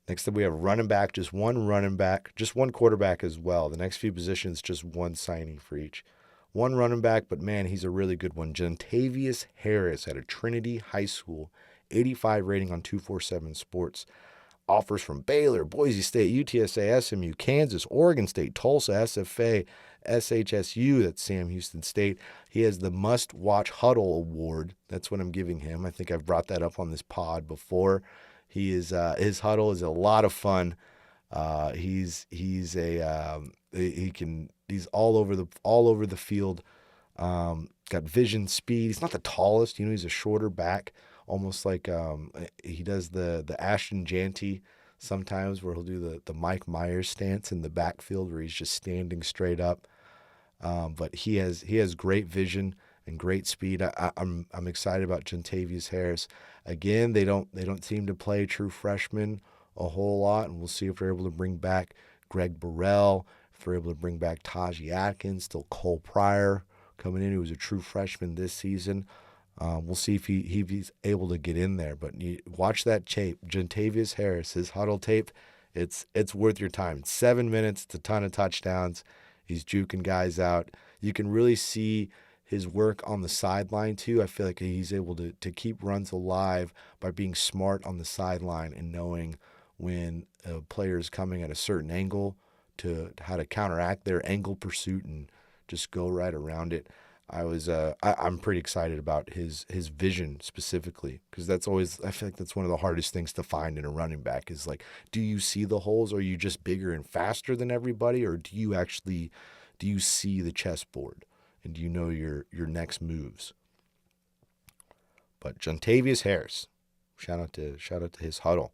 Next up, we have running back, just one running back, just one quarterback as well. The next few positions, just one signing for each. One running back, but man, he's a really good one. Jontavius Harris at a Trinity High School, 85 rating on 247 Sports. Offers from Baylor, Boise State, UTSA, SMU, Kansas, Oregon State, Tulsa, SFA, SHSU, that's Sam Houston State. He has the must-watch huddle award. That's what I'm giving him. I think I've brought that up on this pod before. His huddle is a lot of fun. He's all over the field. Got vision, speed. He's not the tallest. He's a shorter back, almost like he does the Ashton Janty sometimes, where he'll do the Mike Myers stance in the backfield where he's just standing straight up. But he has great vision and great speed. I'm excited about Jontavius Harris. Again, they don't seem to play true freshmen a whole lot, and we'll see if they're able to bring back Greg Burrell, if they're able to bring back Tajee Atkins, still Cole Pryor coming in, who was a true freshman this season. We'll see if he's able to get in there. But you watch that tape, Jontavius Harris, his huddle tape. It's worth your time. 7 minutes, it's a ton of touchdowns. He's juking guys out. You can really see his work on the sideline too. I feel like he's able to keep runs alive by being smart on the sideline and knowing when a player is coming at a certain angle to how to counteract their angle pursuit and just go right around it. I'm pretty excited about his vision specifically, because I feel like that's one of the hardest things to find in a running back is like, do you see the holes? Are you just bigger and faster than everybody? Or do you see the chessboard and do you know your next moves? But Jontavius Harris, shout out to his huddle.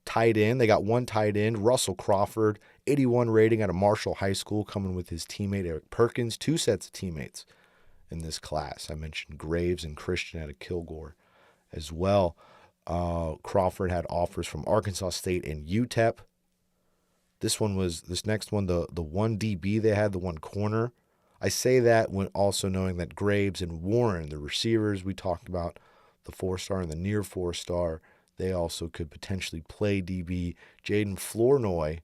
Tight end, they got one tight end, Russell Crawford, 81 rating out of Marshall High School, coming with his teammate Eric Perkins, two sets of teammates in this class. I mentioned Graves and Christian out of Kilgore as well. Crawford had offers from Arkansas State and UTEP. This next one, the one DB they had, the one corner. I say that when also knowing that Graves and Warren, the receivers we talked about, the 4-star and the near 4-star, they also could potentially play DB. Jaden Flournoy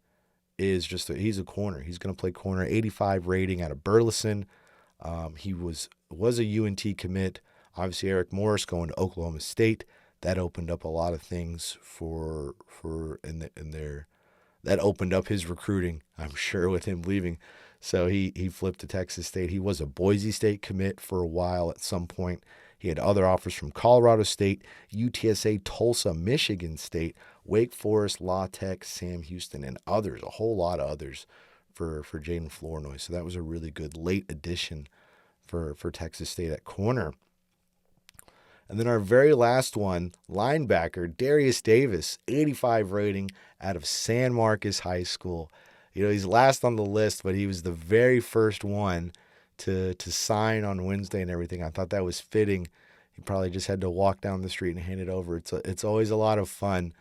is he's a corner. He's going to play corner, 85 rating out of Burleson. He was a UNT commit. Obviously, Eric Morris going to Oklahoma State. That opened up a lot of things that opened up his recruiting, I'm sure, with him leaving So he flipped to Texas State. He was a Boise State commit for a while at some point. He had other offers from Colorado State, UTSA, Tulsa, Michigan State, Wake Forest, La Tech, Sam Houston, and others, a whole lot of others for Jaden Flournoy. So that was a really good late addition for Texas State at corner. And then our very last one, linebacker, Darius Davis, 85 rating out of San Marcos High School. You know, he's last on the list, but he was the very first one to sign on Wednesday and everything. I thought that was fitting. He probably just had to walk down the street and hand it over. It's always a lot of fun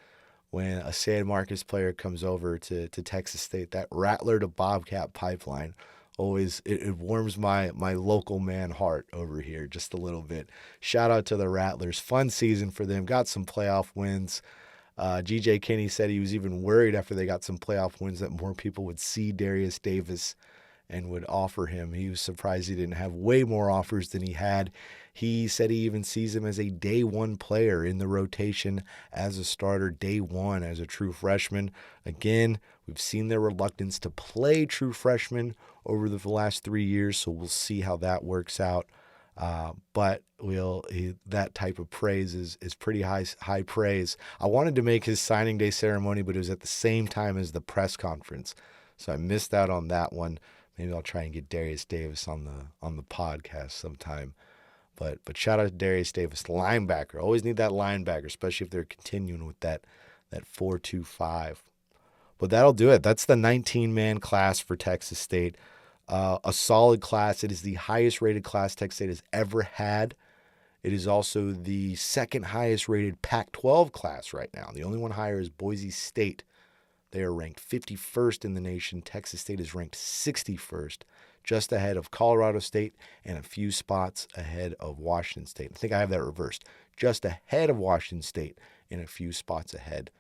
when a San Marcos player comes over to Texas State. That Rattler to Bobcat pipeline always it warms my local man heart over here just a little bit. Shout out to the Rattlers. Fun season for them. Got some playoff wins. GJ Kinney said he was even worried after they got some playoff wins that more people would see Darius Davis and would offer him. He was surprised he didn't have way more offers than he had. He said he even sees him as a day one player in the rotation as a starter, day one as a true freshman. Again, we've seen their reluctance to play true freshmen over the last 3 years, so we'll see how that works out. But that type of praise is pretty high praise. I wanted to make his signing day ceremony, but it was at the same time as the press conference, so I missed out on that one. Maybe I'll try and get Darius Davis on the podcast sometime. But shout out to Darius Davis, linebacker. Always need that linebacker, especially if they're continuing with that 4-2-5. But that'll do it. That's the 19-man class for Texas State. A solid class. It is the highest rated class Texas State has ever had. It is also the second highest rated Pac-12 class right now. The only one higher is Boise State. They are ranked 51st in the nation. Texas State is ranked 61st, just ahead of Colorado State and a few spots ahead of Washington State. I think I have that reversed. Just ahead of Washington State and a few spots ahead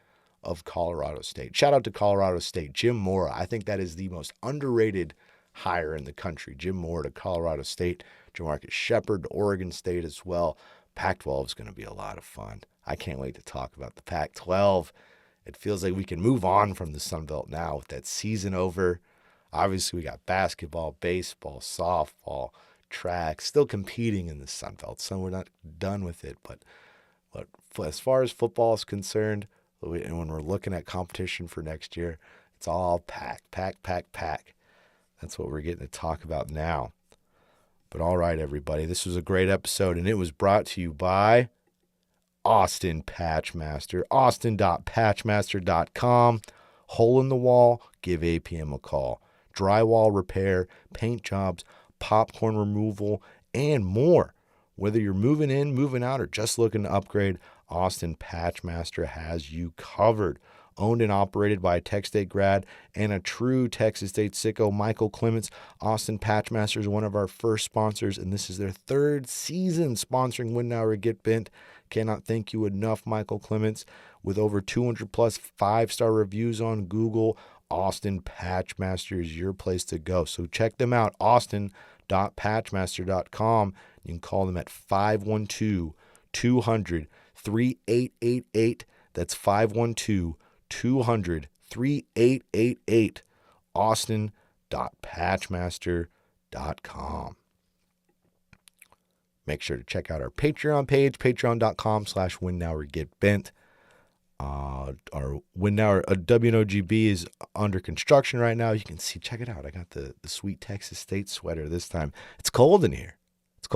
of Colorado State. Shout out to Colorado State. Jim Mora. I think that is the most underrated hire in the country. Jim Mora to Colorado State. Jamarcus Shepard to Oregon State as well. Pac-12 is going to be a lot of fun. I can't wait to talk about the Pac-12. It feels like we can move on from the Sun Belt now with that season over. Obviously, we got basketball, baseball, softball, track, still competing in the Sun Belt. So we're not done with it. But as far as football is concerned, and when we're looking at competition for next year, it's all pack. That's what we're getting to talk about now. But all right, everybody, this was a great episode, and it was brought to you by Austin Patchmaster, austin.patchmaster.com. Hole in the wall, give APM a call. Drywall repair, paint jobs, popcorn removal, and more. Whether you're moving in, moving out, or just looking to upgrade, Austin Patchmaster has you covered. Owned and operated by a Tech State grad and a true Texas State sicko, Michael Clements. Austin Patchmaster is one of our first sponsors, and this is their third season sponsoring Win Now or Get Bent. Cannot thank you enough, Michael Clements. With over 200 plus 5-star reviews on Google, Austin Patchmaster is your place to go. So check them out, austin.patchmaster.com. You can call them at 512-200-3888. That's 512-200-3888. austin.patchmaster.com. Make sure to check out our Patreon page, patreon.com/winnoworgetbent. Our WinNow WNOGB is under construction right now. You can see, check it out. I got the sweet Texas State sweater this time. It's cold in here. It's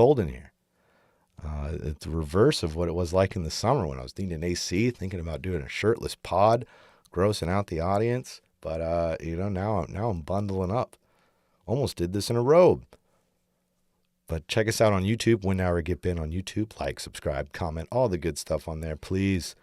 the reverse of what it was like in the summer when I was needing AC, thinking about doing a shirtless pod, grossing out the audience. But now I'm bundling up. Almost did this in a robe. But check us out on YouTube, Win Now or Get Bent on YouTube. Like, subscribe, comment, all the good stuff on there, please.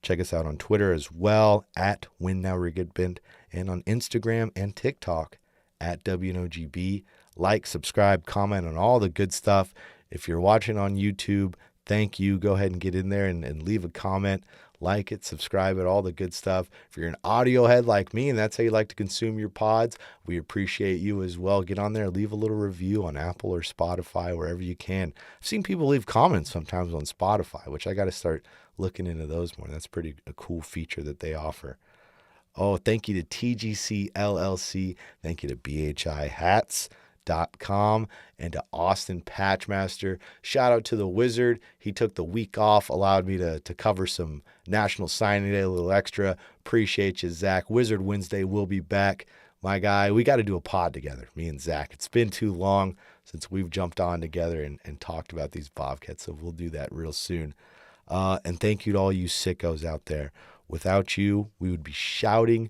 Check us out on Twitter as well, at Win Now or Get Bent, and on Instagram and TikTok, at WNOGB. Like, subscribe, comment on all the good stuff. If you're watching on YouTube, thank you. Go ahead and get in there and leave a comment. Like it, subscribe it, all the good stuff. If you're an audio head like me and that's how you like to consume your pods, we appreciate you as well. Get on there, leave a little review on Apple or Spotify, wherever you can. I've seen people leave comments sometimes on Spotify, which I got to start looking into those more. That's a cool feature that they offer. Oh, thank you to TGC LLC. Thank you to BHIHats.com and to Austin Patchmaster. Shout out to the Wizard. He took the week off, allowed me to cover some National Signing Day, a little extra. Appreciate you, Zach. Wizard Wednesday will be back. My guy, we got to do a pod together, me and Zach. It's been too long since we've jumped on together and talked about these Bobcats, so we'll do that real soon. And thank you to all you sickos out there. Without you, we would be shouting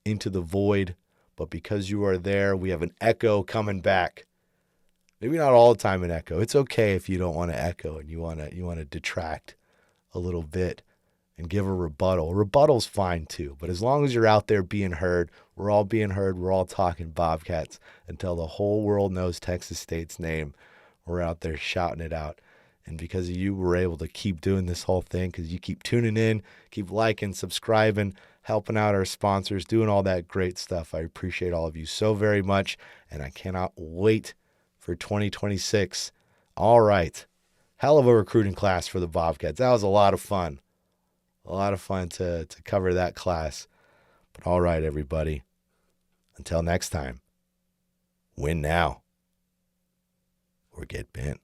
into the void, but because you are there, we have an echo coming back. Maybe not all the time an echo. It's okay if you don't want to echo and you want to detract a little bit and give a rebuttal. A rebuttal's fine too, but as long as you're out there being heard, we're all being heard, we're all talking Bobcats until the whole world knows Texas State's name. We're out there shouting it out. And because of you, we're able to keep doing this whole thing because you keep tuning in, keep liking, subscribing, helping out our sponsors, doing all that great stuff. I appreciate all of you so very much, and I cannot wait for 2026. All right. Hell of a recruiting class for the Bobcats. That was a lot of fun. A lot of fun to cover that class. But all right, everybody. Until next time, win now or get bent.